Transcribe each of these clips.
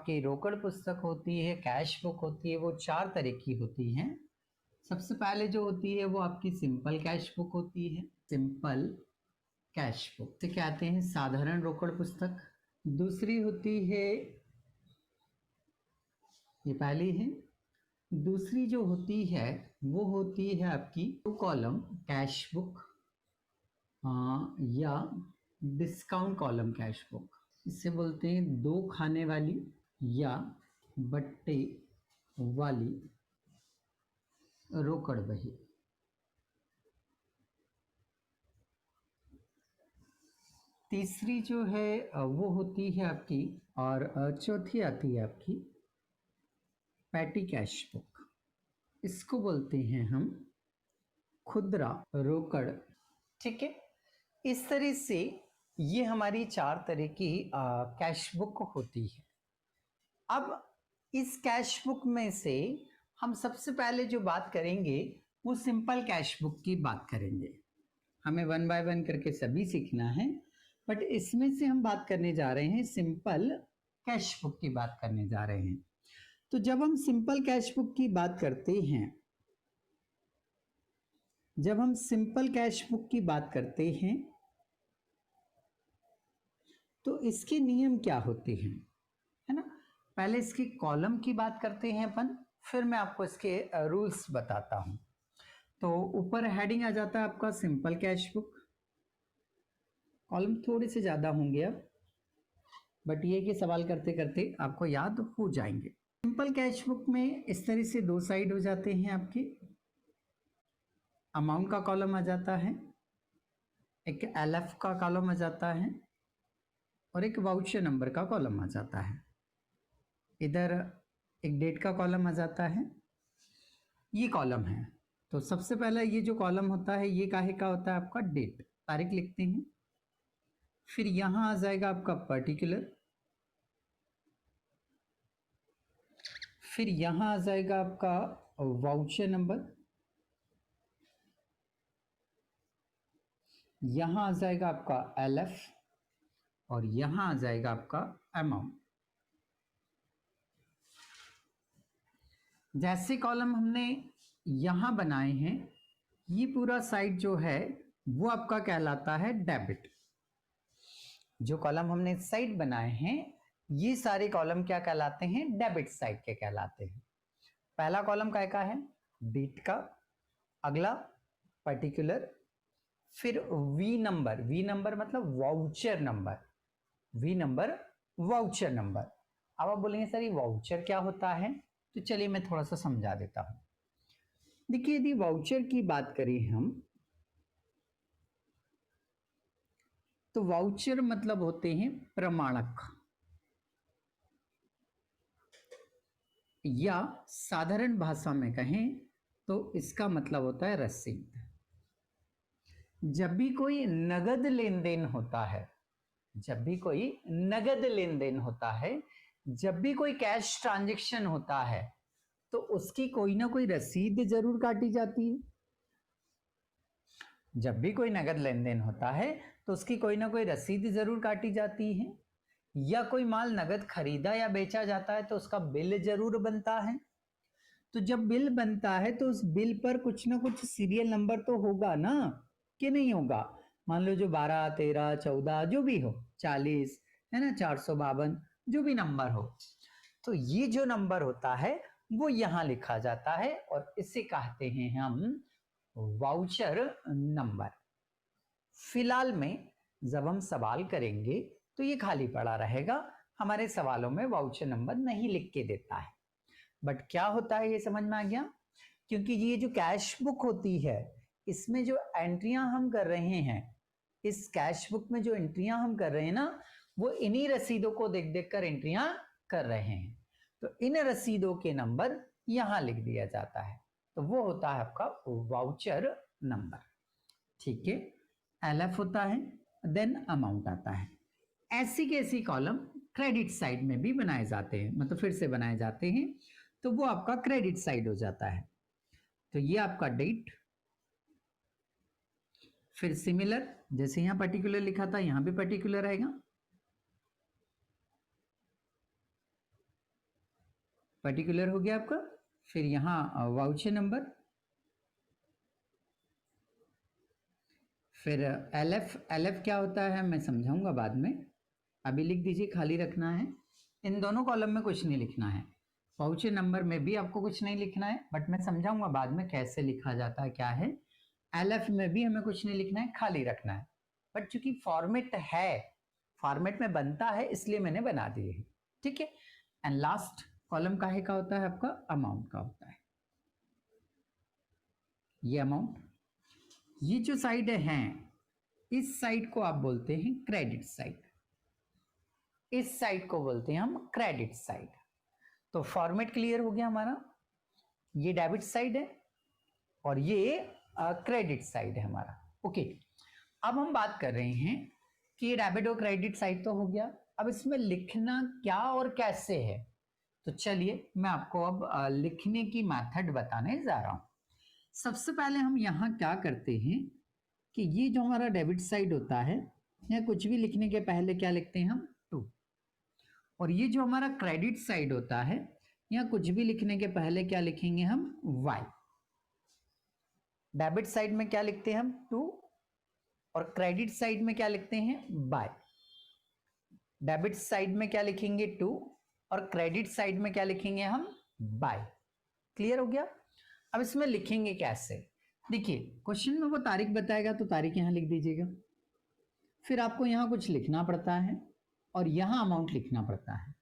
आपकी रोकड़ पुस्तक होती है, कैश बुक होती है, वो 4 तरह की होती हैं। सबसे पहले जो होती है वो आपकी सिंपल कैश बुक होती है। सिंपल कैश बुक से कहते हैं साधारण रोकड़ पुस्तक। दूसरी होती है, ये पहली है। दूसरी जो होती है वो होती है आपकी 2 कॉलम कैश बुक या डिस्काउंट कॉलम कैश बुक। इससे बोलते हैं 2 खाने वाली या बट्टे वाली रोकड़ बही। तीसरी जो है वो होती है आपकी, और चौथी आती है आपकी पैटी कैश बुक। इसको बोलते हैं हम खुदरा रोकड़। ठीक है, इस तरह से ये हमारी 4 तरह की कैश बुक होती है। अब इस कैश बुक में से हम सबसे पहले जो बात करेंगे वो सिंपल कैश बुक की बात करेंगे। हमें 1 बाय 1 करके सभी सीखना है, बट इसमें से हम बात करने जा रहे हैं सिंपल कैश बुक की बात करने जा रहे हैं। तो जब हम सिंपल कैश बुक की बात करते हैं, जब हम सिंपल कैश बुक की बात करते हैं तो इसके नियम क्या होते हैं, है ना। पहले इसकी कॉलम की बात करते हैं अपन, फिर मैं आपको इसके रूल्स बताता हूं। तो ऊपर हेडिंग आ जाता है आपका सिंपल कैश बुक। कॉलम थोड़े से ज्यादा होंगे अब, बट ये कि सवाल करते करते आपको याद हो जाएंगे। सिंपल कैश बुक में इस तरह से 2 साइड हो जाते हैं आपके। अमाउंट का कॉलम आ जाता है, एक एलएफ का कॉलम आ जाता है, और एक वाउचर नंबर का कॉलम आ जाता है। इधर एक डेट का कॉलम आ जाता है। ये कॉलम है। तो सबसे पहला ये जो कॉलम होता है ये काहे का होता है आपका, डेट, तारीख लिखते हैं। फिर यहां आ जाएगा आपका पर्टिकुलर, फिर यहां आ जाएगा आपका वाउचर नंबर, यहां आ जाएगा आपका एलएफ, और यहां आ जाएगा आपका अमाउंट। जैसे कॉलम हमने यहां बनाए हैं, ये पूरा साइड जो है वो आपका कहलाता है डेबिट। जो कॉलम हमने साइड बनाए हैं ये सारे कॉलम क्या कहलाते हैं, डेबिट साइड के कहलाते हैं। पहला कॉलम काय का है, डेट का। अगला पर्टिकुलर, फिर वी नंबर, वी नंबर मतलब voucher number, V number voucher number. अब आप बोलेंगे सर ये वाउचर क्या होता है, तो चलिए मैं थोड़ा सा समझा देता हूं। देखिए यदि वाउचर की बात करें हम, तो वाउचर मतलब होते हैं प्रमाणक, या साधारण भाषा में कहें तो इसका मतलब होता है रसीद। जब भी कोई नगद लेन देन होता है, जब भी कोई नगद लेन देन होता है, जब भी कोई कैश ट्रांजैक्शन होता है, तो उसकी कोई ना कोई रसीद जरूर काटी जाती है। जब भी कोई नगद लेन देन होता है तो उसकी कोई ना कोई रसीद जरूर काटी जाती है, या कोई माल नगद खरीदा या बेचा जाता है तो उसका बिल जरूर बनता है। तो जब बिल बनता है तो उस बिल पर कुछ ना कुछ सीरियल नंबर तो होगा ना, कि नहीं होगा। मान लो जो 12, 13, 14 जो भी हो, 40 है ना, 452 जो भी नंबर हो, तो ये जो नंबर होता है वो यहां लिखा जाता है, और इसे कहते हैं हम वाउचर नंबर। फिलहाल में जब हम सवाल करेंगे तो ये खाली पड़ा रहेगा, हमारे सवालों में वाउचर नंबर नहीं लिख के देता है। बट क्या होता है ये समझ में आ गया, क्योंकि ये जो कैश बुक होती है इसमें जो एंट्रियां हम कर रहे हैं, इस कैश बुक में जो एंट्रियां हम कर रहे हैं ना, वो इन्हीं रसीदों को देख देख कर एंट्रियां कर रहे हैं। तो इन रसीदों के नंबर यहां लिख दिया जाता है, तो वो होता है आपका वाउचर नंबर। ठीक है, एलएफ होता है, देन अमाउंट आता है। ऐसी के ऐसी कॉलम क्रेडिट साइड में भी बनाए जाते हैं, मतलब फिर से बनाए जाते हैं, तो वो आपका क्रेडिट साइड हो जाता है। तो ये आपका डेट, फिर सिमिलर, जैसे यहां पर्टिकुलर लिखा था यहां भी पर्टिकुलर आएगा, पर्टिकुलर हो गया आपका। फिर यहाँ वाउचर नंबर, फिर एलएफ क्या होता है मैं समझाऊंगा बाद में, अभी लिख दीजिए, खाली रखना है। इन दोनों कॉलम में कुछ नहीं लिखना है, वाउचर नंबर में भी आपको कुछ नहीं लिखना है, बट मैं समझाऊंगा बाद में कैसे लिखा जाता है क्या है। एलएफ में भी हमें कुछ नहीं लिखना है, खाली रखना है, बट चूंकि फॉर्मेट है, फॉर्मेट में बनता है, इसलिए मैंने बना दिए है, ठीक है। एंड लास्ट कॉलम काहे का होता है आपका, अमाउंट का होता है। ये अमाउंट, ये जो साइड है, इस साइड को आप बोलते हैं क्रेडिट साइड, इस साइड को बोलते हैं हम क्रेडिट साइड। तो फॉर्मेट क्लियर हो गया हमारा, ये डेबिट साइड है और ये क्रेडिट साइड है हमारा। ओके, अब हम बात कर रहे हैं कि ये डेबिट और क्रेडिट साइड तो हो गया, अब इसमें लिखना क्या और कैसे है। तो चलिए मैं आपको अब लिखने की मेथड बताने जा रहा हूं। सबसे पहले हम यहाँ क्या करते हैं कि ये जो हमारा डेबिट साइड होता है, या कुछ भी लिखने के पहले क्या लिखते हैं हम, 2। और ये जो हमारा क्रेडिट साइड होता है, या कुछ भी लिखने के पहले क्या लिखेंगे हम, y। डेबिट साइड में क्या लिखते हैं हम, 2, और क्रेडिट साइड में क्या लिखते हैं, बाय। डेबिट साइड में क्या लिखेंगे, 2, और क्रेडिट साइड में क्या लिखेंगे हम, बाय। क्लियर हो गया। अब इसमें लिखेंगे कैसे, देखिए क्वेश्चन में वो तारीख बताएगा तो तारीख यहां लिख दीजिएगा, फिर आपको यहां कुछ लिखना पड़ता है और यहां अमाउंट लिखना पड़ता है।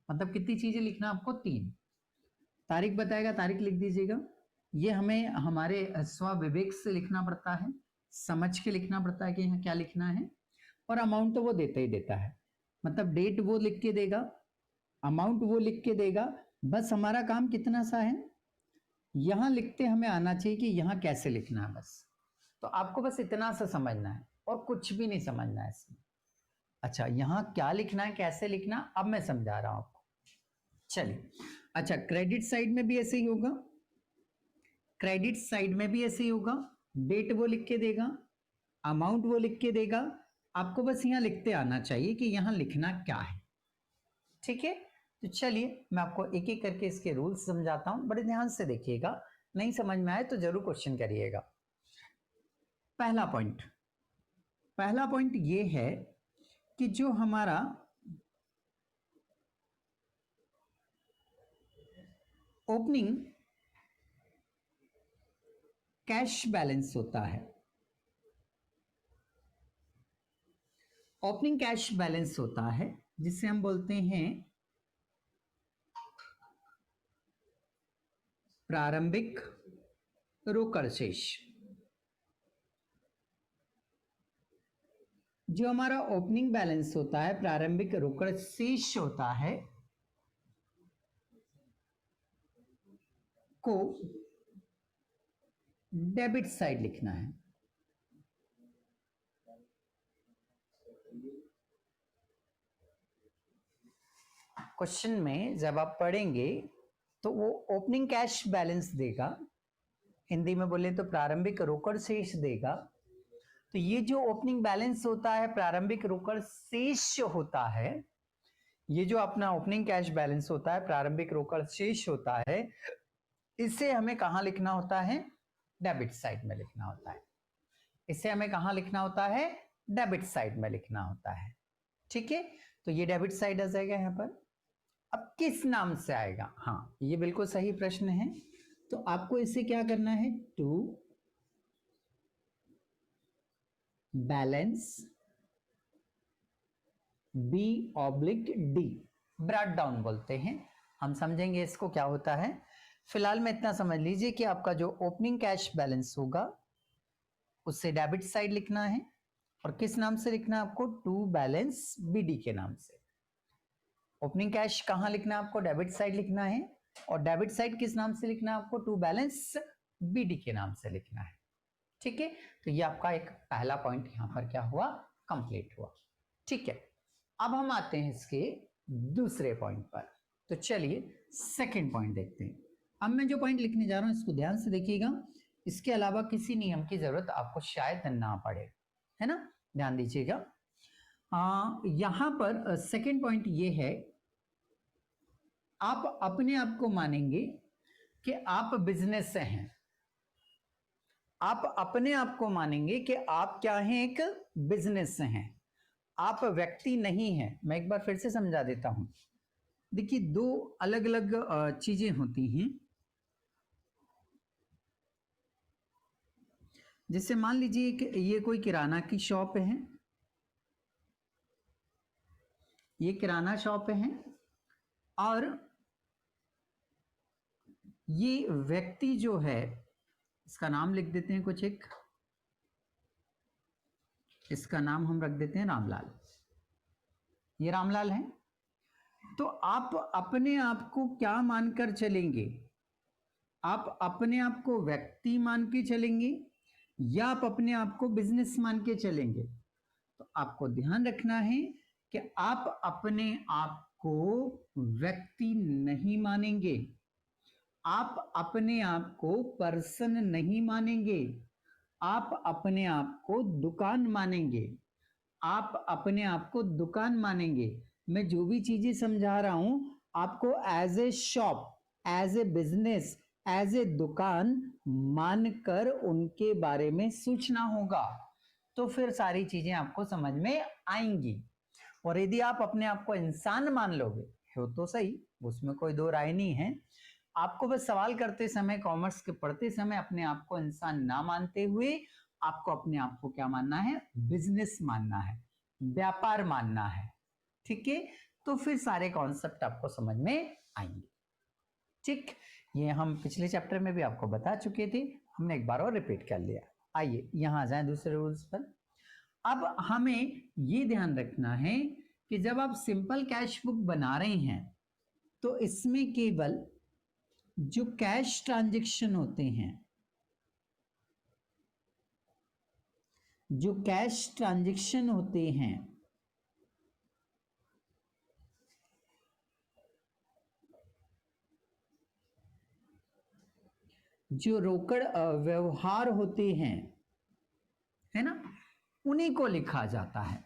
मतलब कितनी चीजें लिखना आपको, 3। तारीख बताएगा, तारीख लिख दीजिएगा, ये हमें हमारे स्व विवेक से लिखना पड़ता है, समझ के लिखना पड़ता है कि यहाँ क्या लिखना है। और अमाउंट तो वो देता ही देता है, मतलब डेट वो लिख के देगा, अमाउंट वो लिख के देगा, बस हमारा काम कितना सा है, यहां लिखते हमें आना चाहिए कि यहां कैसे लिखना है बस। तो आपको बस इतना सा समझना है और कुछ भी नहीं समझना है इसमें। अच्छा, यहां क्या लिखना है, कैसे लिखना, अब मैं समझा रहा हूं आपको। चलिए, अच्छा क्रेडिट साइड में भी ऐसे ही होगा, क्रेडिट साइड में भी ऐसे ही होगा, डेट वो लिख के देगा, अमाउंट वो लिख के देगा, आपको बस यहां लिखते आना चाहिए कि यहां लिखना क्या है, ठीक है। तो चलिए मैं आपको एक एक करके इसके रूल्स समझाता हूं, बड़े ध्यान से देखिएगा, नहीं समझ में आए तो जरूर क्वेश्चन करिएगा। पहला पॉइंट ये है कि जो हमारा ओपनिंग कैश बैलेंस होता है, ओपनिंग कैश बैलेंस होता है जिसे हम बोलते हैं प्रारंभिक रोकड़ शेष। जो हमारा ओपनिंग बैलेंस होता है, प्रारंभिक रोकड़ शेष होता है, को डेबिट साइड लिखना है। क्वेश्चन में जब आप पढ़ेंगे तो वो ओपनिंग कैश बैलेंस देगा, हिंदी में बोले तो प्रारंभिक रोकड़ शेष देगा। तो ये जो ओपनिंग बैलेंस होता है, प्रारंभिक रोकड़ शेष होता है, ये जो अपना ओपनिंग कैश बैलेंस होता है, प्रारंभिक रोकड़ शेष होता है, इसे हमें कहां लिखना होता है, डेबिट साइड में लिखना होता है। इसे हमें कहां लिखना होता है, डेबिट साइड में लिखना होता है, ठीक है। तो ये डेबिट साइड आ जाएगा यहां पर। अब किस नाम से आएगा, हाँ ये बिल्कुल सही प्रश्न है। तो आपको इसे क्या करना है, to balance B/D, brought down बोलते हैं, हम समझेंगे इसको क्या होता है। फिलहाल में इतना समझ लीजिए कि आपका जो ओपनिंग कैश बैलेंस होगा उससे डेबिट साइड लिखना है, और किस नाम से लिखना है आपको, टू बैलेंस BD के नाम से। ओपनिंग कैश कहां लिखना है आपको, डेबिट साइड लिखना है, और डेबिट साइड किस नाम से लिखना है आपको, टू बैलेंस BD के नाम से लिखना है, ठीक है। तो ये आपका एक पहला पॉइंट यहां पर क्या हुआ, कंप्लीट हुआ, ठीक है। अब हम आते हैं इसके दूसरे पॉइंट पर। तो चलिए सेकंड पॉइंट देखते हैं। अब मैं जो पॉइंट लिखने जा रहा हूं इसको ध्यान से देखिएगा, इसके अलावा किसी नियम की जरूरत आपको शायद ना पड़े, है ना, ध्यान दीजिएगा। यहां पर सेकंड पॉइंट ये है आप अपने आप को मानेंगे कि आप बिजनेस से हैं, आप अपने आप को मानेंगे कि आप क्या हैं, एक बिजनेस से हैं, आप व्यक्ति नहीं हैं। मैं एक बार फिर से समझा देता हूं। देखिए, दो अलग अलग चीजें होती हैं। जैसे मान लीजिए कि ये कोई किराना की शॉप है, ये किराना शॉप है, और ये व्यक्ति जो है, इसका नाम लिख देते हैं कुछ एक, इसका नाम हम रख देते हैं रामलाल। ये रामलाल है। तो आप अपने आप को क्या मानकर चलेंगे? आप अपने आप को व्यक्ति मान के चलेंगे या आप अपने आप को बिजनेस मान के चलेंगे? तो आपको ध्यान रखना है कि आप अपने आप को व्यक्ति नहीं मानेंगे, आप अपने आप को पर्सन नहीं मानेंगे, आप अपने आप को दुकान मानेंगे, आप अपने आप को दुकान मानेंगे। मैं जो भी चीजें समझा रहा हूं, आपको as a shop, as a business, as a दुकान मानकर उनके बारे में सोचना होगा, तो फिर सारी चीजें आपको समझ में आएंगी। और यदि आप अपने आप को इंसान मान लोगे, हो तो सही, उसमें कोई दो राय नहीं है। आपको बस सवाल करते समय, कॉमर्स के पढ़ते समय अपने आप को इंसान ना मानते हुए आपको अपने आप को क्या मानना है? बिजनेस मानना है, व्यापार मानना है। ठीक है, तो फिर सारे कॉन्सेप्ट आपको समझ में आएंगे। ठीक, ये हम पिछले चैप्टर में भी आपको बता चुके थे, हमने एक बार और रिपीट कर लिया। आइए यहां आ जाए दूसरे रूल्स पर। अब हमें ये ध्यान रखना है कि जब आप सिंपल कैश बुक बना रहे हैं तो इसमें केवल जो कैश ट्रांजैक्शन होते हैं, जो कैश ट्रांजैक्शन होते हैं, जो रोकड़ व्यवहार होते हैं, है ना, उन्हीं को लिखा जाता है।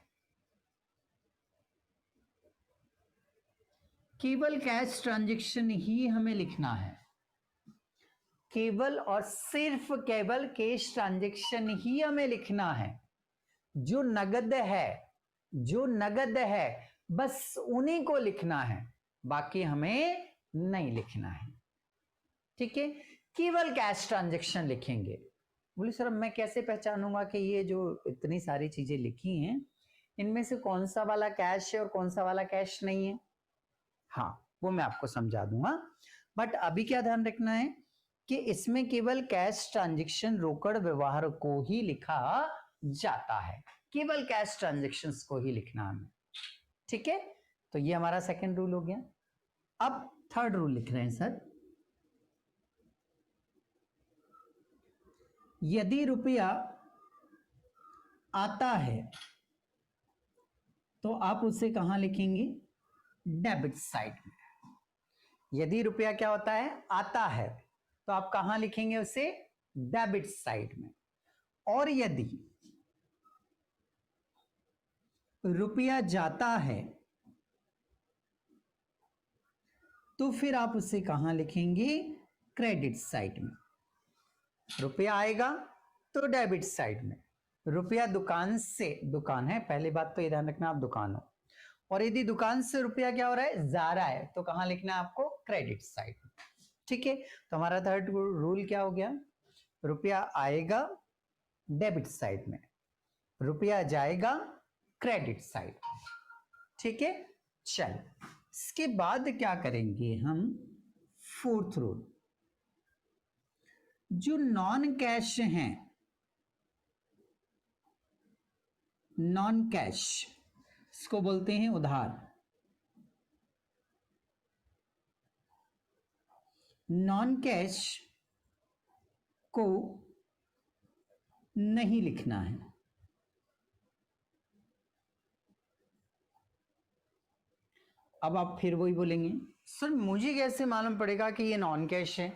केवल कैश ट्रांजैक्शन ही हमें लिखना है, केवल और सिर्फ केवल कैश ट्रांजैक्शन ही हमें लिखना है। जो नगद है, जो नगद है, बस उन्हीं को लिखना है, बाकी हमें नहीं लिखना है। ठीक है, केवल कैश ट्रांजैक्शन लिखेंगे। बोले सर मैं कैसे पहचानूंगा कि ये जो इतनी सारी चीजें लिखी हैं इनमें से कौन सा वाला कैश है और कौन सा वाला कैश नहीं है? हाँ, वो मैं आपको समझा दूंगा, बट अभी क्या ध्यान रखना है कि इसमें केवल कैश ट्रांजैक्शन, रोकड़ व्यवहार को ही लिखा जाता है, केवल कैश ट्रांजैक्शंस को ही लिखना हमें। ठीक है, तो ये हमारा सेकंड रूल हो गया। अब थर्ड रूल लिख रहे हैं सर, यदि रुपया आता है तो आप उसे कहां लिखेंगे? डेबिट साइड में। यदि रुपया क्या होता है? आता है, तो आप कहां लिखेंगे उसे? डेबिट साइड में। और यदि रुपया जाता है तो फिर आप उसे कहां लिखेंगे? क्रेडिट साइड में। रुपया आएगा तो डेबिट साइड में, रुपया दुकान से, दुकान है पहली बात तो ये ध्यान रखना आप दुकान हो, और यदि दुकान से रुपया क्या हो रहा है? जा रहा है, तो कहां लिखना है आपको? क्रेडिट साइड में। ठीक है, तो हमारा थर्ड रूल क्या हो गया? रुपया आएगा डेबिट साइड में, रुपया जाएगा क्रेडिट साइड में। ठीक है, चल इसके बाद क्या करेंगे हम? फोर्थ रूल, जो नॉन कैश हैं, नॉन कैश, इसको बोलते हैं उधार। नॉन कैश को नहीं लिखना है। अब आप फिर वही बोलेंगे सर मुझे कैसे मालूम पड़ेगा कि ये नॉन कैश है?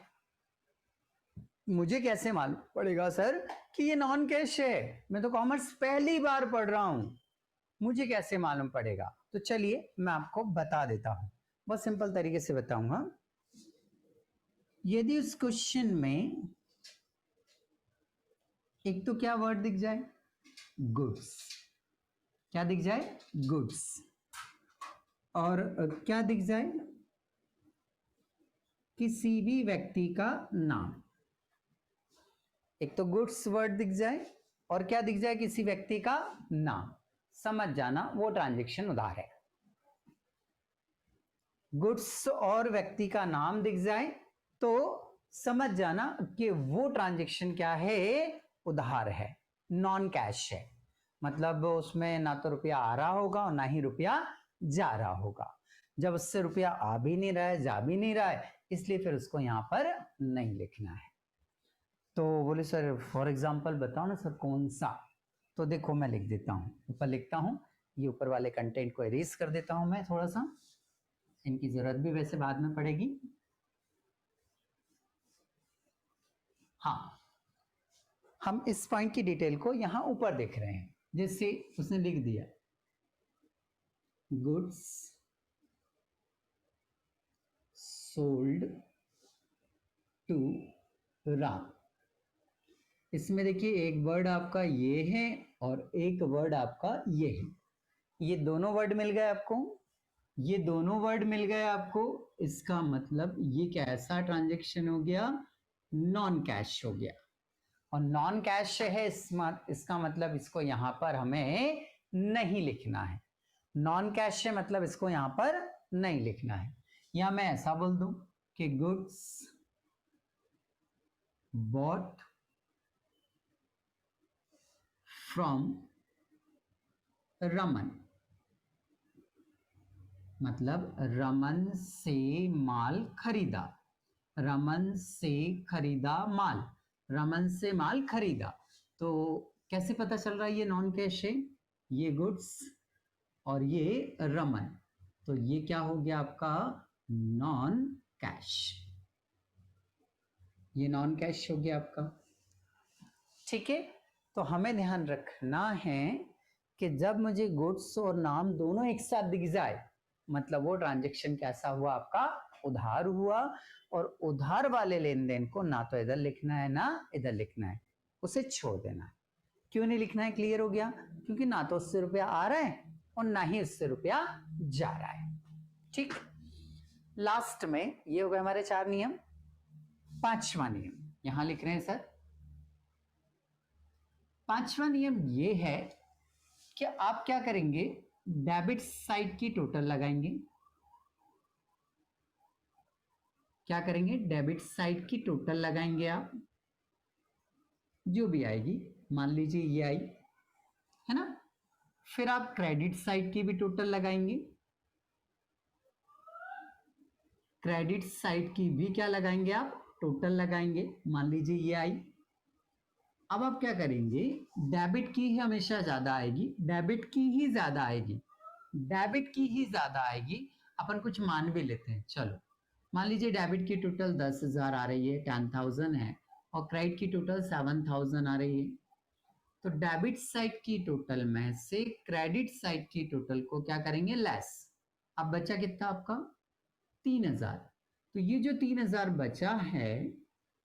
मुझे कैसे मालूम पड़ेगा सर कि ये नॉन कैश है? मैं तो कॉमर्स पहली बार पढ़ रहा हूं, मुझे कैसे मालूम पड़ेगा? तो चलिए मैं आपको बता देता हूं। बहुत सिंपल तरीके से बताऊंगा। यदि उस क्वेश्चन में एक तो क्या वर्ड दिख जाए, गुड्स, क्या दिख जाए, गुड्स, और क्या दिख जाए, किसी भी व्यक्ति का नाम। एक तो गुड्स वर्ड दिख जाए और क्या दिख जाए, किसी व्यक्ति का नाम, समझ जाना वो ट्रांजैक्शन उधार है। गुड्स और व्यक्ति का नाम दिख जाए तो समझ जाना कि वो ट्रांजैक्शन क्या है, उधार है, नॉन कैश है। मतलब उसमें ना तो रुपया आ रहा होगा और ना ही रुपया जा रहा होगा। जब उससे रुपया आ भी नहीं रहा है, जा भी नहीं रहा है, इसलिए फिर उसको यहां पर नहीं लिखना है। तो बोले सर फॉर एग्जांपल बताओ ना सर कौन सा। तो देखो मैं लिख देता हूं, ऊपर लिखता हूं, ये ऊपर वाले कंटेंट को इरेज कर देता हूं मैं थोड़ा सा, इनकी जरूरत भी वैसे बाद में पड़ेगी। हाँ, हम इस पॉइंट की डिटेल को यहां ऊपर देख रहे हैं। जैसे उसने लिख दिया गुड्स सोल्ड टू राम। इसमें देखिए एक वर्ड आपका ये है और एक वर्ड आपका ये है, ये दोनों वर्ड मिल गए आपको, ये दोनों वर्ड मिल गए आपको। इसका मतलब ये कैसा ट्रांजैक्शन हो गया, नॉन कैश हो गया। और नॉन कैश है इसका मतलब इसको यहां पर हमें नहीं लिखना है। नॉन कैश है मतलब इसको यहां पर नहीं लिखना है। या मैं ऐसा बोल दूं कि गुड्स बॉट फ्रॉम रमन, मतलब रमन से माल खरीदा, रमन से खरीदा माल, रमन से माल खरीदा। तो कैसे पता चल रहा है ये नॉन कैश है, ये गुड्स और ये रमन, तो ये क्या हो गया आपका, नॉन कैश, ये नॉन कैश हो गया आपका। ठीक है, तो हमें ध्यान रखना है कि जब मुझे गुड्स और नाम दोनों एक साथ दिख जाए मतलब वो ट्रांजैक्शन कैसा हुआ आपका, उधार हुआ। और उधार वाले लेन देन को ना तो इधर लिखना है ना इधर लिखना है, उसे छोड़ देना है। क्यों नहीं लिखना है, क्लियर हो गया, क्योंकि ना तो उससे रुपया आ रहा है और ना ही उससे रुपया जा रहा है। ठीक, लास्ट में ये हो गए हमारे 4 नियम। 5वां नियम यहां लिख रहे हैं सर। 5वां नियम ये है कि आप क्या करेंगे, डेबिट साइड की टोटल लगाएंगे। क्या करेंगे, डेबिट साइड की टोटल लगाएंगे आप, जो भी आएगी, मान लीजिए ये आई है ना। फिर आप क्रेडिट साइड की भी टोटल लगाएंगे, क्रेडिट साइड की भी क्या लगाएंगे आप, टोटल लगाएंगे, मान लीजिए ये आई। अब आप क्या करेंगे, डेबिट की ही हमेशा ज्यादा आएगी, डेबिट की ही ज्यादा आएगी, डेबिट की ही ज्यादा आएगी। अपन कुछ मान भी लेते हैं, चलो मान लीजिए डेबिट की टोटल 10,000 आ रही है, 10,000 है, और क्रेडिट की टोटल 7,000 आ रही है। तो डेबिट साइड की टोटल में से क्रेडिट साइड की टोटल को क्या करेंगे, लेस। अब बचा कितना आपका, 3,000। तो ये जो 3,000 बचा है,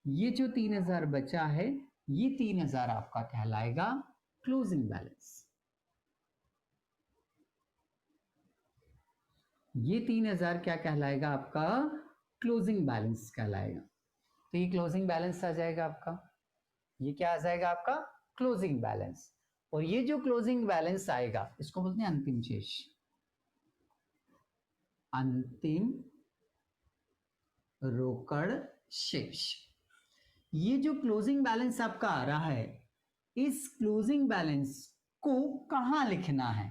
ये जो 3,000 बचा है, ये 3,000 आपका कहलाएगा क्लोजिंग बैलेंस। ये 3,000 क्या कहलाएगा आपका, क्लोजिंग बैलेंस कहलाएगा। तो ये क्लोजिंग बैलेंस आ जाएगा आपका, ये क्या आ जाएगा आपका, क्लोजिंग बैलेंस। और ये जो क्लोजिंग बैलेंस आएगा इसको बोलते हैं अंतिम शेष, अंतिम रोकड़ शेष। ये जो क्लोजिंग बैलेंस आपका आ रहा है, इस क्लोजिंग बैलेंस को कहां लिखना है,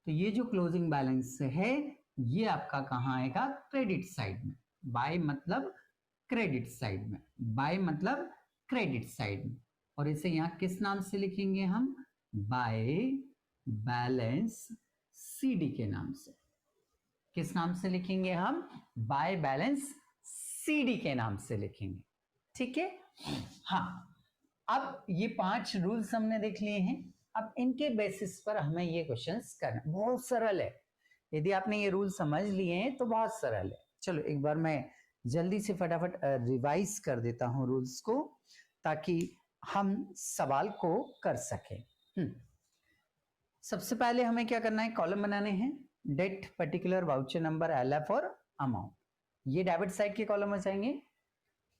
तो ये जो क्लोजिंग बैलेंस है ये आपका कहां आएगा, क्रेडिट साइड में। बाय मतलब क्रेडिट साइड में, बाय मतलब क्रेडिट साइड में। और इसे यहां किस नाम से लिखेंगे हम, बाय बैलेंस सीडी के नाम से। किस नाम से लिखेंगे हम, बाय बैलेंस सीडी के नाम से लिखेंगे। ठीक है, हाँ। अब ये 5 रूल्स हमने देख लिए हैं, अब इनके बेसिस पर हमें ये क्वेश्चंस करना बहुत सरल है। यदि आपने ये रूल समझ लिए हैं तो बहुत सरल है। चलो एक बार मैं जल्दी से फटाफट रिवाइज कर देता हूं रूल्स को, ताकि हम सवाल को कर सकें। सबसे पहले हमें क्या करना है, कॉलम बनाने हैं, date, particular, voucher number, LF और अमाउंट, ये डेबिट साइड के कॉलम हो जाएंगे।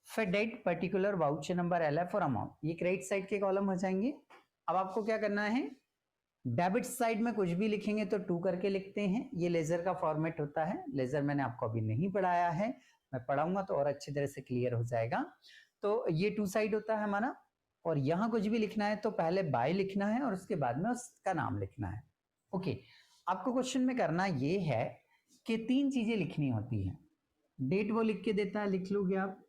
फिर date, particular, voucher number, LF और अमाउंट, ये क्रेडिट साइड के कॉलम हो जाएंगे। अब आपको क्या करना है, डेबिट साइड में कुछ भी लिखेंगे तो 2 करके लिखते हैं, ये लेजर का फॉर्मेट होता है। लेजर मैंने आपको अभी नहीं पढ़ाया है, मैं पढ़ाऊंगा तो और अच्छी तरह से क्लियर हो जाएगा। तो ये 2 साइड होता है हमारा, और यहां कुछ भी लिखना है तो पहले बाय लिखना है और उसके बाद में उसका नाम लिखना है। ओके, आपको क्वेश्चन में करना ये है कि 3 चीजें लिखनी होती हैं। डेट वो लिख के देता है, लिख लोगे आप।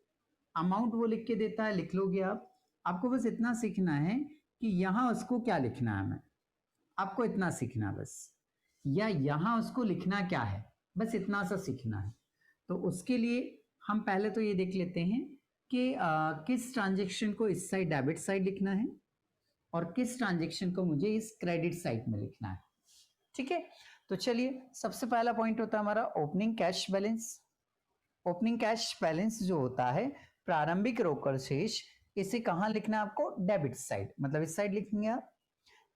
अमाउंट वो लिख के देता है, लिख लोगे आप। आपको बस इतना सीखना है कि यहां उसको क्या लिखना है, हमें आपको इतना सीखना बस, या यहां उसको लिखना क्या है, बस इतना सा सीखना है। तो उसके लिए हम पहले तो ये देख लेते हैं कि किस ट्रांजेक्शन को इस साइड डेबिट साइड लिखना है और किस ट्रांजेक्शन को मुझे इस क्रेडिट साइड में लिखना है। ठीक है, तो चलिए सबसे पहला पॉइंट होता है हमारा opening cash balance. Opening cash balance जो होता है, प्रारंभिक रोकड़ शेष, इसे कहां लिखना है आपको, डेबिट साइड, मतलब इस साइड लिखेंगे आप।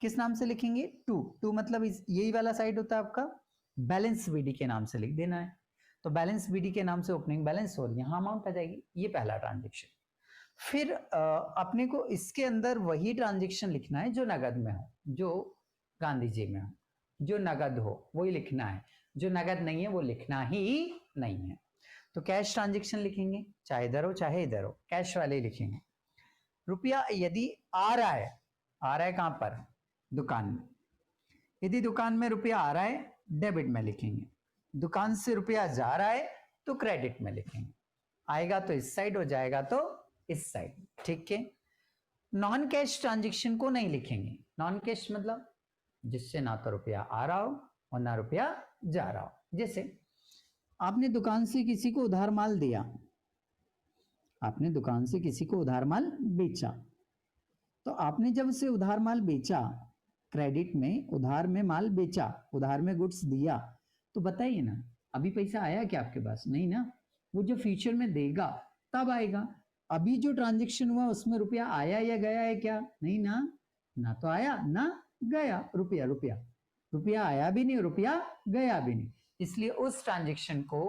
किस नाम से लिखेंगे, टू मतलब यही वाला साइड होता है आपका, बैलेंस बीडी के नाम से लिख देना है। तो बैलेंस बीडी के नाम से ओपनिंग बैलेंस और यहां अमाउंट आ जाएगी, ये पहला ट्रांजेक्शन। फिर अपने को इसके अंदर वही ट्रांजेक्शन लिखना है जो नगद में हो, जो गांधी जी में हो, जो नगद हो वही लिखना है, जो नगद नहीं है वो लिखना ही नहीं है। तो कैश ट्रांजेक्शन लिखेंगे, चाहे इधर हो चाहे इधर हो, कैश वाले लिखेंगे। रुपया यदि आ रहा है, आ रहा है कहां पर, दुकान में, यदि दुकान में रुपया आ रहा है डेबिट में लिखेंगे, दुकान से रुपया जा रहा है तो क्रेडिट में लिखेंगे, आएगा तो इस साइड हो जाएगा तो इस साइड। ठीक है, नॉन कैश ट्रांजेक्शन को नहीं लिखेंगे। नॉन कैश मतलब जिससे ना तो रुपया आ रहा हो और ना रुपया जा रहा हो। जैसे आपने दुकान से किसी को उधार माल दिया, आपने दुकान से किसी को उधार माल बेचा, तो आपने जब उसे उधार माल बेचा, क्रेडिट में उधार में माल बेचा, उधार में गुड्स दिया, तो बताइए ना अभी पैसा आया क्या आपके पास, नहीं ना, वो जो फ्यूचर में देगा तब आएगा। अभी जो ट्रांजेक्शन हुआ उसमें रुपया आया या गया है क्या, नहीं ना, ना तो आया ना गया, रुपया रुपया रुपया आया भी नहीं, रुपया गया भी नहीं, इसलिए उस ट्रांजेक्शन को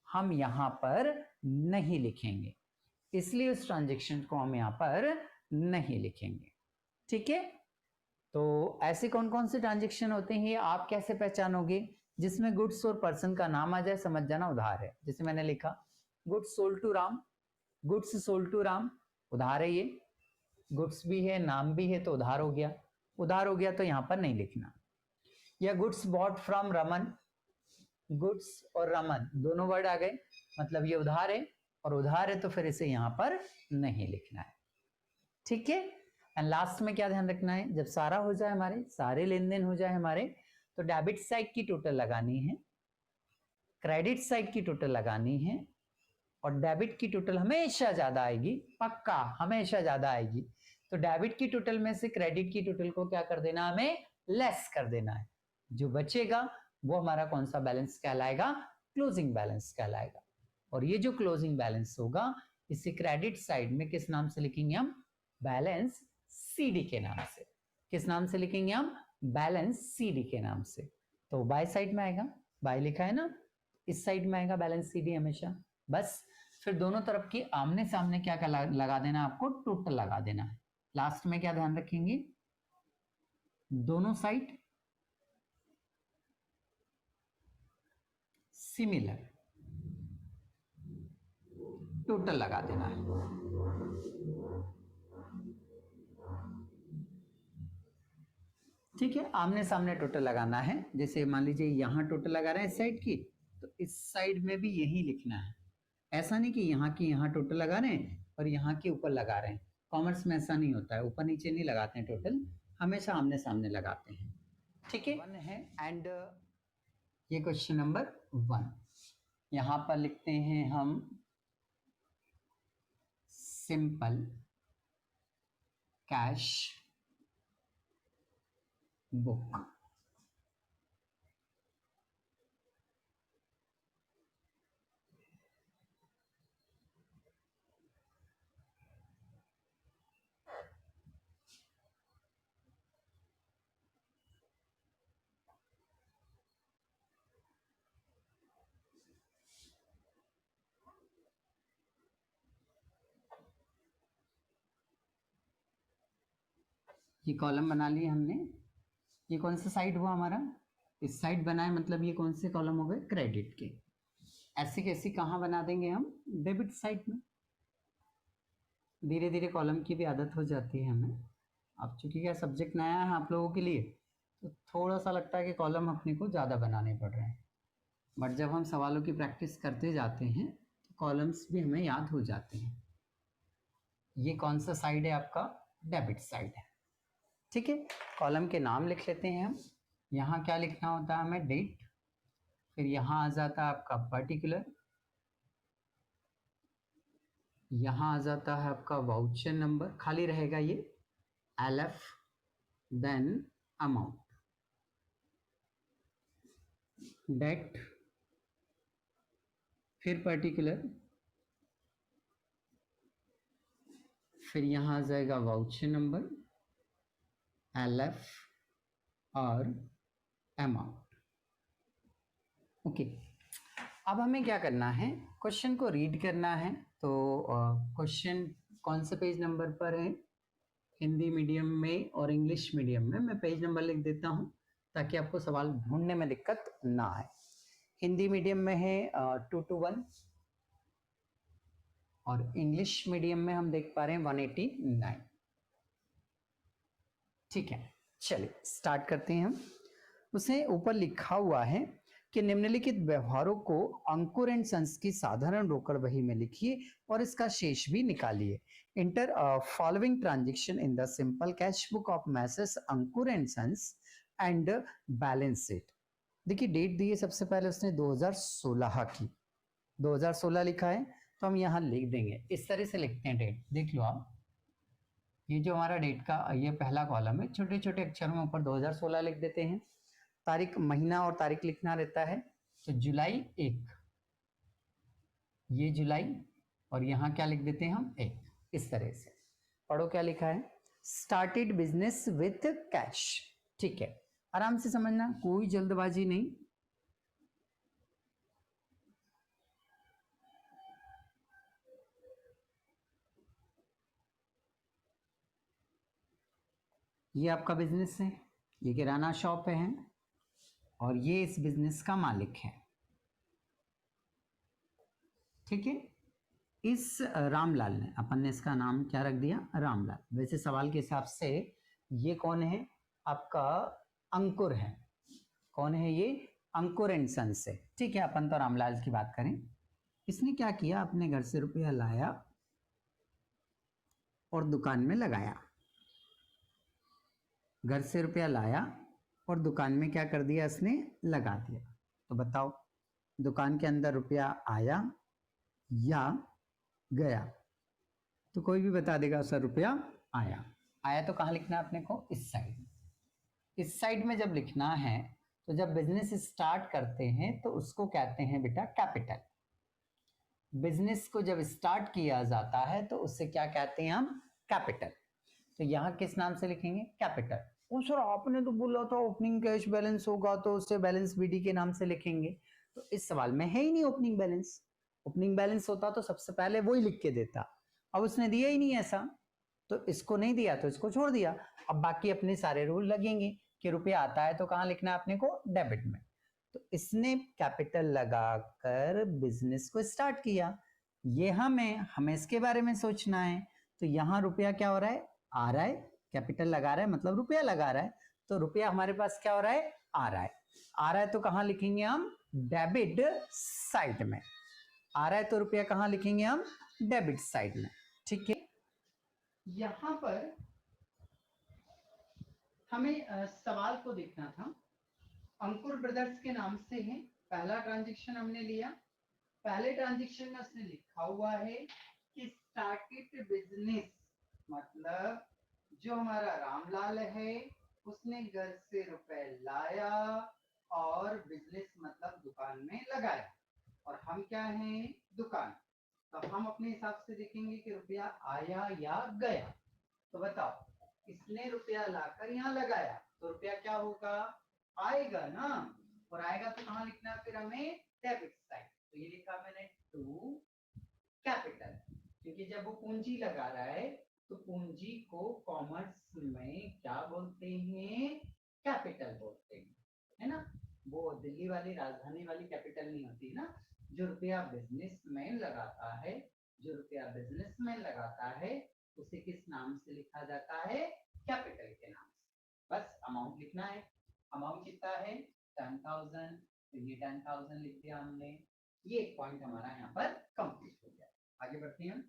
हम यहां पर नहीं लिखेंगे, इसलिए उस ट्रांजेक्शन को हम यहां पर नहीं लिखेंगे। ठीक है, तो ऐसे कौन कौन से ट्रांजेक्शन होते हैं, आप कैसे पहचानोगे, जिसमें गुड्स और पर्सन का नाम आ जाए, समझ जाना उधार है। जैसे मैंने लिखा goods sold to Ram, goods sold to Ram, उधार है ये, गुड्स भी है नाम भी है तो उधार हो गया, उधार हो गया तो यहां पर नहीं लिखना। या goods bought from Raman, goods और रमन दोनों वर्ड आ गए, मतलब ये उधार है और उधार है तो फिर इसे यहां पर नहीं लिखना है। ठीक है, एंड लास्ट में क्या ध्यान रखना है, जब सारा हो जाए, हमारे सारे लेन देन हो जाए हमारे, तो डेबिट साइड की टोटल लगानी है, क्रेडिट साइड की टोटल लगानी है, और डेबिट की टोटल हमेशा ज्यादा आएगी, पक्का हमेशा ज्यादा आएगी। तो डेबिट की टोटल में से क्रेडिट की टोटल को क्या कर देना, हमें लेस कर देना है, जो बचेगा वो हमारा कौन सा बैलेंस कहलाएगा, क्लोजिंग बैलेंस कहलाएगा। और ये जो क्लोजिंग बैलेंस होगा इसे क्रेडिट साइड में किस नाम से लिखेंगे हम, बैलेंस सीडी के नाम से। किस नाम से लिखेंगे हम, बैलेंस सीडी के नाम से। तो बाय साइड में आएगा, बाय लिखा है ना, इस साइड में आएगा बैलेंस सीडी हमेशा। बस फिर दोनों तरफ की आमने सामने क्या लगा देना, आपको टोटल लगा देना है। लास्ट में क्या ध्यान रखेंगे, दोनों साइड सिमिलर टोटल लगा देना है। ठीक है, आमने सामने टोटल लगाना है। जैसे मान लीजिए यहां टोटल लगा रहे हैं इस साइड की, तो इस साइड में भी यही लिखना है। ऐसा नहीं कि यहाँ की यहाँ टोटल लगा रहे हैं और यहाँ के ऊपर लगा रहे हैं, कॉमर्स में ऐसा नहीं होता है, ऊपर नीचे नहीं लगाते हैं टोटल, हमेशा आमने सामने लगाते हैं। ठीक है, 1 है एंड ये क्वेश्चन नंबर 1, यहां पर लिखते हैं हम सिंपल कैश बुक। ये कॉलम बना लिया हमने। ये कौन सा साइड हुआ हमारा, इस साइड बना है, मतलब ये कौन से कॉलम हो गए, क्रेडिट के। ऐसे कैसे कहाँ बना देंगे हम, डेबिट साइड में। धीरे धीरे कॉलम की भी आदत हो जाती है हमें। अब चूंकि क्या सब्जेक्ट नया है आप लोगों के लिए, तो थोड़ा सा लगता है कि कॉलम अपने को ज़्यादा बनाने पड़ रहे हैं, बट जब हम सवालों की प्रैक्टिस करते जाते हैं तो कॉलम्स भी हमें याद हो जाते हैं। ये कौन सा साइड है आपका, डेबिट साइड है। ठीक है, कॉलम के नाम लिख लेते हैं हम। यहाँ क्या लिखना होता है हमें, डेट, फिर यहाँ आ जाता है आपका पर्टिकुलर, यहाँ आ जाता है आपका वाउचर नंबर, खाली रहेगा ये LF, देन अमाउंट, डेट, फिर पर्टिकुलर, फिर यहाँ आ जाएगा वाउचर नंबर, LF और अमाउंट। ओके, अब हमें क्या करना है, क्वेश्चन को रीड करना है। तो क्वेश्चन कौन से पेज नंबर पर है, हिंदी मीडियम में और इंग्लिश मीडियम में, मैं पेज नंबर लिख देता हूँ ताकि आपको सवाल ढूंढने में दिक्कत ना आए। हिंदी मीडियम में है 221 और इंग्लिश मीडियम में हम देख पा रहे हैं 189। ठीक है, चलिए स्टार्ट करते हैं हम। उसे ऊपर लिखा हुआ है कि निम्नलिखित व्यवहारों को अंकुर एंड सन्स की साधारण रोकड़ बही में लिखिए और इसका शेष भी निकालिए। Enter following transaction in the simple cash book of Messrs Ankur and sons and balance sheet. देखिए डेट दी है, सबसे पहले उसने 2016 की, 2016 लिखा है, तो हम यहाँ लिख देंगे, इस तरह से लिखते हैं डेट। देख लो आप, ये जो हमारा डेट का ये पहला कॉलम है, छोटे छोटे अक्षरों में ऊपर 2016 लिख देते हैं। तारीख, महीना और तारीख लिखना रहता है, तो जुलाई 1, ये जुलाई, और यहाँ क्या लिख देते हैं हम 1, इस तरह से। पढ़ो क्या लिखा है, स्टार्टेड बिजनेस विथ कैश। ठीक है, आराम से समझना, कोई जल्दबाजी नहीं। ये आपका बिजनेस है, ये किराना शॉप है और ये इस बिजनेस का मालिक है। ठीक है, इस रामलाल ने, अपन ने इसका नाम क्या रख दिया, रामलाल। वैसे सवाल के हिसाब से ये कौन है, आपका अंकुर है। कौन है ये, अंकुर एंड सन्स से। ठीक है, अपन तो रामलाल की बात करें। इसने क्या किया, अपने घर से रुपया लाया और दुकान में लगाया। घर से रुपया लाया और दुकान में क्या कर दिया, इसने लगा दिया। तो बताओ, दुकान के अंदर रुपया आया या गया, तो कोई भी बता देगा सर रुपया आया। आया तो कहाँ लिखना है अपने को, इस साइड। इस साइड में जब लिखना है, तो जब बिजनेस स्टार्ट करते हैं तो उसको कहते हैं बेटा कैपिटल। बिजनेस को जब स्टार्ट किया जाता है तो उससे क्या कहते हैं हम, कैपिटल। तो यहाँ किस नाम से लिखेंगे, कैपिटल। ओ सर आपने तो बोला था ओपनिंग कैश बैलेंस होगा तो उससे बैलेंस बीडी के नाम से लिखेंगे, तो इस सवाल में है ही नहीं ओपनिंग बैलेंस। ओपनिंग बैलेंस होता तो सबसे पहले वो ही लिख के देता, अब उसने दिया ही नहीं ऐसा, तो इसको नहीं दिया तो इसको छोड़ दिया। अब बाकी अपने सारे रूल लगेंगे कि रुपया आता है तो कहाँ लिखना है अपने को, डेबिट में। तो इसने कैपिटल लगाकर बिजनेस को स्टार्ट किया, ये हमें इसके बारे में सोचना है। तो यहाँ रुपया क्या हो रहा है, आ रहा है, कैपिटल लगा रहा है मतलब रुपया लगा रहा है, तो रुपया हमारे पास क्या हो रहा है, आ रहा है। आ रहा है तो कहाँ लिखेंगे हम, डेबिट साइड में। आ रहा है तो रुपया कहाँ लिखेंगे हम, डेबिट साइड में। ठीक है, यहां पर हमें सवाल को देखना था। अंकुर ब्रदर्स के नाम से है, पहला ट्रांजैक्शन हमने लिया। पहले ट्रांजैक्शन में उसने लिखा हुआ है कि स्टार्टेड बिजनेस, मतलब जो हमारा रामलाल है उसने घर से रुपए लाया और बिजनेस मतलब दुकान में लगाया, और हम क्या हैं, दुकान। तो हम अपने हिसाब से देखेंगे कि रुपया आया या गया। तो बताओ, इसने रुपया लाकर यहाँ लगाया तो रुपया क्या होगा, आएगा ना, और आएगा तो कहाँ लिखना फिर हमें, डेबिट साइड। तो ये लिखा मैंने टू कैपिटल, क्योंकि जब वो पूंजी लगा रहा है तो पूंजी को कॉमर्स में क्या बोलते हैं? कैपिटल बोलते हैं, है ना। वो दिल्ली वाली राजधानी वाली कैपिटल नहीं होती ना। जो रुपया बिजनेसमैन लगाता है, जो रुपया बिजनेसमैन लगाता है, उसे किस नाम से लिखा जाता है? कैपिटल के नाम से। बस अमाउंट लिखना है। अमाउंट कितना है? 10,000। तो ये 10,000 लिख दिया हमने। ये एक पॉइंट हमारा यहाँ पर कंप्लीट हो गया। आगे बढ़ते हैं।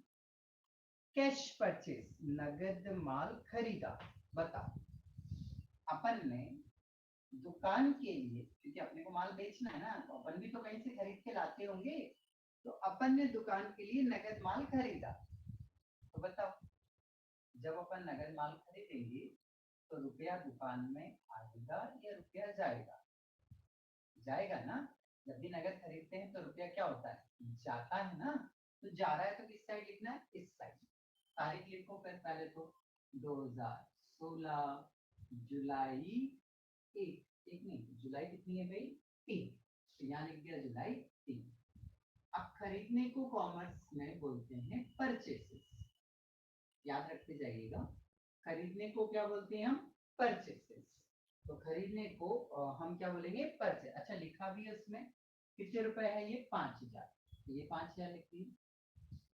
कैश परचेज, नगद माल खरीदा। बताओ, अपन ने दुकान के लिए, क्योंकि अपने को माल बेचना है ना, तो अपन भी तो कहीं से खरीद के लाते होंगे, तो अपन ने दुकान के लिए नगद माल खरीदा। तो बताओ, जब अपन नगद माल खरीदेंगे तो रुपया दुकान में आएगा या रुपया जाएगा? जाएगा ना। जब भी नगद खरीदते हैं तो रुपया क्या होता है? जाता है ना। तो जा रहा है तो किस साइड लिखना है? इस साइड। तारीख लिखो फिर पहले तो 2016 जुलाई 1 नहीं, जुलाई कितनी है भाई? 3। तो यहाँ लिख दिया जुलाई 3। अब खरीदने को कॉमर्स में बोलते हैं परचेसेस। याद रखते जाइएगा, खरीदने को क्या बोलते हैं हम? परचेसेस। तो खरीदने को हम क्या बोलेंगे? परचेस। अच्छा, लिखा भी है उसमें कितने रुपए है ये? 5,000। तो ये 5,000 लिख दी।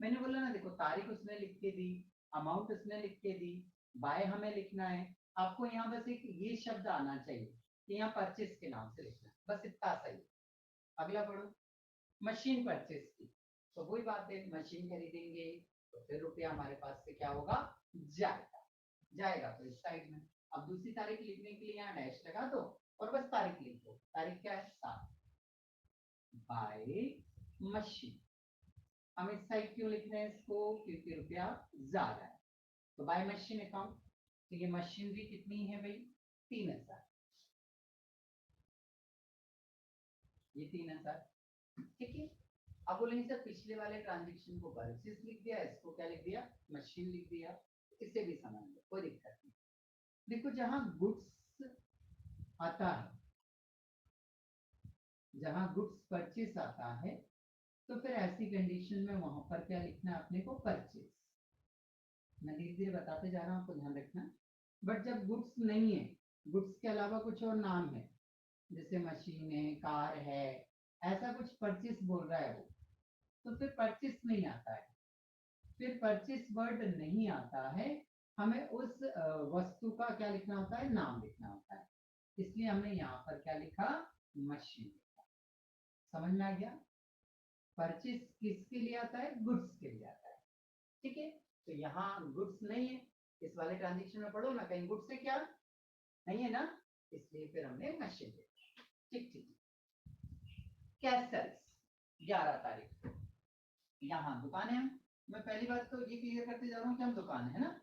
मैंने बोला ना, देखो तारीख उसने लिख के दी, अमाउंट उसने लिख के दी, बाय हमें लिखना है। आपको यहाँ बस एक ये शब्द आना चाहिए कि यहाँ परचेस के नाम से लिखना है, बस इतना सही। अगला पढ़ो, मशीन परचेस की। तो वही बात है, मशीन खरीदेंगे तो फिर रुपया हमारे पास से क्या होगा? जाएगा। जाएगा तो इस साइड में। अब दूसरी तारीख लिखने के लिए यहाँ डैश लगा दो और बस तारीख लिख दो। तारीख क्या है? 7। By machine. हम इस साइड क्यों लिख रहे हैं इसको? क्योंकि रुपया जा रहा है। तो बाय मशीन अकाउंट। तो ये मशीनरी कितनी है भाई? 3,000। ये 3,000, ठीक है। अब बोलेंगे सर पिछले वाले ट्रांजेक्शन को परचेज लिख दिया, इसको क्या लिख दिया? मशीन लिख दिया। इससे भी समझ लो, कोई दिक्कत नहीं। देखो, जहां गुड्स आता है, जहां गुड्स परचेस आता है, तो फिर ऐसी कंडीशन में वहां पर क्या लिखना है अपने को? परचेस। मैं धीरे धीरे बताते जा रहा हूं, आपको ध्यान रखना। बट जब गुड्स नहीं है, गुड्स के अलावा कुछ और नाम है, जैसे मशीन है, कार है, ऐसा कुछ परचेस बोल रहा है वो, तो फिर परचेस नहीं आता है। फिर परचेस वर्ड नहीं आता है, हमें उस वस्तु का क्या लिखना होता है? नाम लिखना होता है। इसलिए हमने यहाँ पर क्या लिखा? मशीन लिखा। समझ में आ गया? परचेस किसके लिए आता है? गुड्स के लिए आता है, ठीक है। तो यहाँ गुड्स नहीं है, इस वाले ट्रांजेक्शन में पढ़ो ना, कहीं गुड्स है क्या? नहीं है ना, इसलिए फिर हमने मशीन लिखा। ठीक ठीक। कैसल्स, 11 तारीख को यहाँ दुकान है। मैं पहली बात तो ये क्लियर करते जा रहा हूँ कि हम दुकान है ना,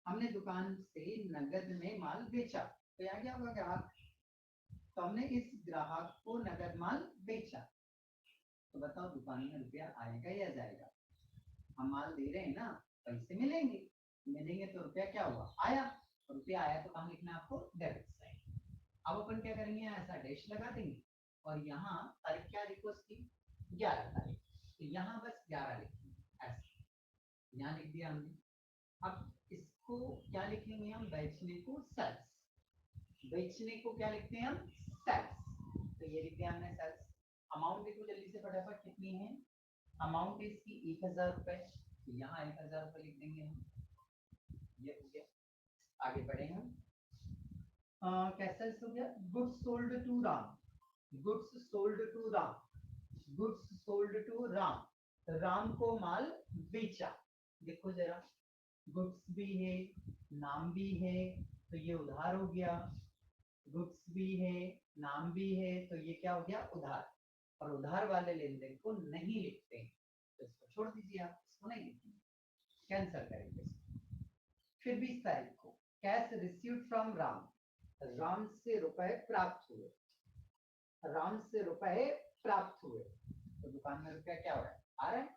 हमने दुकान से नगद में माल बेचा। तो यहाँ क्या होगा? ग्राहक। तो हमने इस ग्राहक को नगद माल बेचा। तो बताओ, दुकान में रुपया आएगा या जाएगा? हम माल दे रहे हैं ना, पैसे मिलेंगे। मिलेंगे तो रुपया क्या हुआ? आया। रुपया आया तो कहाँ लिखना है आपको? Debit side. अब अपन क्या करेंगे? ऐसा डैश लगा देंगे और यहाँ तारीख क्या लिखो उसकी? 11 तारीख। तो यहाँ बस 11 लिखेंगे ऐसे। यहाँ लिख दिया हमने। अब इसको क्या लिखेंगे हम? बेचने को सेल्स। बेचने को क्या लिखते हैं हम? सेल्स। तो ये लिख दिया हमने सेल्स। अमाउंट देखो जल्दी से फटाफट, कितनी है? अमाउंट इसकी 1,000 रुपए। तो यहाँ 1,000 रुपए लिख देंगे हम। ये हो गया। आगे बढ़े हम। कैसे हो गया? Goods sold to Ram. Goods sold to Ram. Goods sold to Ram. Ram को माल बेचा। देखो जरा, गुड्स भी है, नाम भी है, तो ये उधार हो गया। गुड्स भी है, नाम भी है, तो ये क्या हो गया? उधार। और उधार वाले लेन देन को नहीं लिखते हैं, तो इसको छोड़ दीजिए, आप इसको नहीं लिखेंगे, कैंसिल करेंगे। फिर 20 तारीख को cash received from Ram. Ram से रुपए प्राप्त हुए। राम से रुपए प्राप्त हुए। तो दुकान में रुपया क्या हो रहा है? आ रहा है।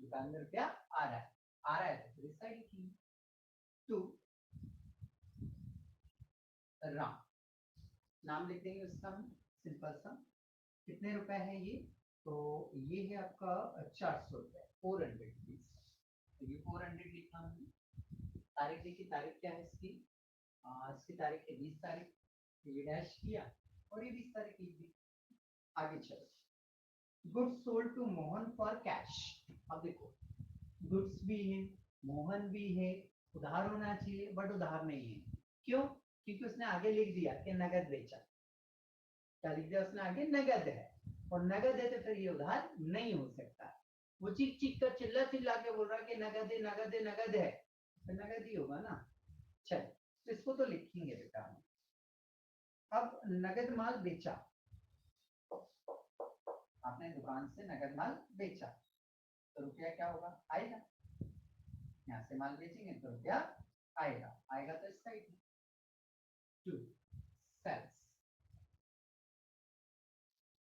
दुकान में रुपया आ रहा है। आ रहा है तो फिर साइड लिखिए। टू राम, नाम लिख देंगे उसका हम, सिंपल सा। कितने रुपए है ये? तो ये है आपका 400 रुपए, 400 रुपीज। तो ये 400 लिखा हमने। तारीख देखिए, तारीख क्या है इसकी, इसकी तारीख है 20 तारीख, ये डैश किया और ये 20 तारीख लिख दी। आगे चलो, goods sold to Mohan for cash. अब देखो गुड्स भी है, मोहन भी है, उधार होना चाहिए बट उधार नहीं है। क्यों? क्योंकि उसने आगे लिख दिया कि नगद बेचा। क्या लिख दिया उसने आगे? नगद है, और नगद है तो फिर ये उधार नहीं हो सकता। वो चीख चीख कर चिल्ला चिल्ला के बोल रहा है कि नगद है नगद है नगद है, तो नगद ही होगा ना। चल तो इसको तो लिखेंगे बेटा हम। अब नगद माल बेचा, आपने दुकान से नगद माल बेचा, तो रुपया क्या होगा? आएगा। यहाँ से माल बेचेंगे तो रुपया आएगा, आएगा तो इस साइड में। टू सेल्स,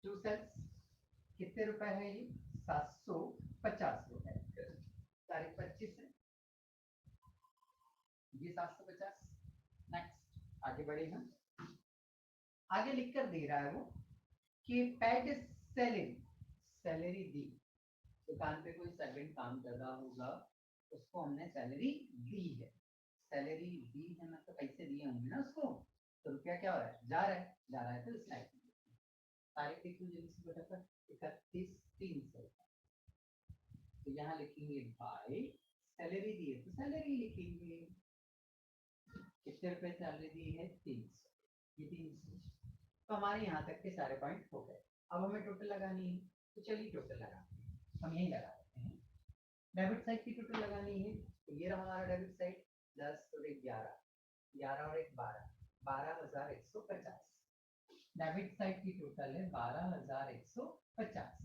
टू सेल्स कितने रुपए है ये? 750 रुपए। तारीख 25 है, ये 750। नेक्स्ट आगे बढ़े हम। आगे लिख कर दे रहा है वो कि पेड सैलरी, सैलरी दी। दुकान पे कोई सर्वेंट काम कर रहा होगा, उसको हमने सैलरी दी है। सैलरी दी है मतलब पैसे दिए होंगे ना उसको, तो रुपया क्या हो रहा है? जा रहा है, जा रहा है तो इस साइड में। तारीख लिखूं जल्दी से फटाफट, 31/3 तो यहाँ लिखेंगे बाय सैलरी दी है तो सैलरी लिखेंगे। कितने रुपए सैलरी दी है? 300, ये 300। तो हमारे यहाँ तक के सारे पॉइंट हो गए। अब हमें टोटल लगानी है, तो चलिए टोटल लगाते हैं। हम यही लगा देते हैं। डेबिट साइड की टोटल लगानी है, तो ये रहा हमारा डेबिट साइड, 10 और 1 11, 11 और 1 12, 12,150। डेबिट साइड की टोटल है 12,150।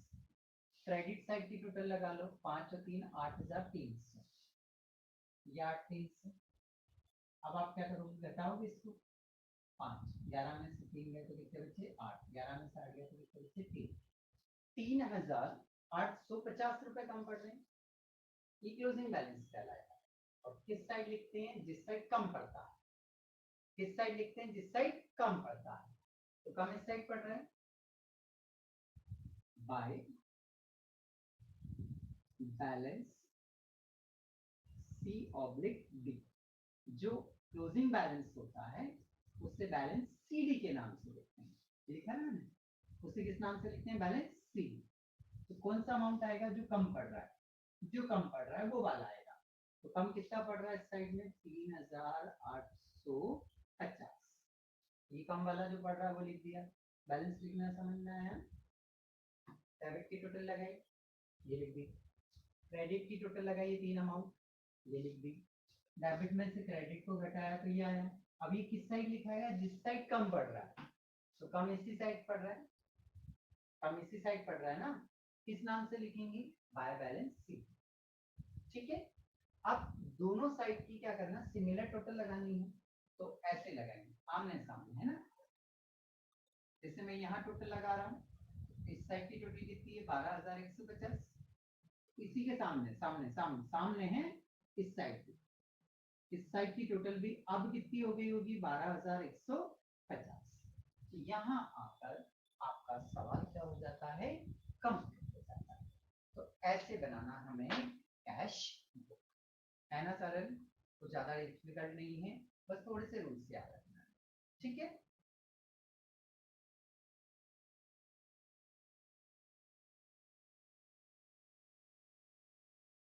क्रेडिट साइड की टोटल लगा लो, 5 और 3 8,300, ये 8,300। अब आप क्या करोगे? घटाओगे इसको, 5, 11 में से 3 गए तो कितने बचे? 8, 11 में से 8 गए तो कितने बचे? 3, 3,850 रुपए कम पड़ रहे हैं। ये क्लोजिंग बैलेंस कहलाएगा। और किस साइड लिखते हैं? जिस साइड कम पड़ता है। किस साइड लिखते हैं? जिस साइड कम पड़ता है, तो कम इस साइड पड़ रहा है, बाय बैलेंस C/D। जो क्लोजिंग बैलेंस होता है उससे बैलेंस CD के नाम से लिखते हैं, लिखा है ना, उसे किस नाम से लिखते हैं? Balance CD। तो कौन सा अमाउंट आएगा? जो कम पड़ रहा है, जो कम पड़ रहा है वो वाला आएगा। तो कम कितना पड़ रहा है इस साइड में? 3,850। ये कम वाला जो पड़ रहा है वो लिख दिया। बैलेंस लिखना समझ में आया? डेबिट की टोटल लगाई, ये लिख दी। क्रेडिट की टोटल लगाई, 3 अमाउंट, ये लिख दी। डेबिट में से क्रेडिट को घटाया तो ये आया। अब ये किस साइड लिखाएगा? जिस साइड कम पड़ रहा है, तो कम इसी साइड पड़ रहा है, कम इसी साइड पड़ रहा है ना, किस नाम से लिखेंगे? By balance C. ठीक है। अब दोनों साइड की क्या करना? सिमिलर टोटल लगानी है, तो ऐसे लगाएंगे आमने सामने, है ना। जैसे मैं यहाँ टोटल लगा रहा हूँ, इस साइड की टोटल कितनी है? 12,150। इसी के सामने सामने सामने सामने है इस साइड की, इस साइड की टोटल भी अब कितनी हो गई होगी? 12,150। यहाँ आकर आपका सवाल क्या हो जाता है? कंप्लीट हो जाता है। तो ऐसे बनाना हमें कैश बुक, है ना सरल? कुछ ज्यादा डिफिकल्ट नहीं है, बस थोड़े से रूल्स याद रखना है। ठीक है।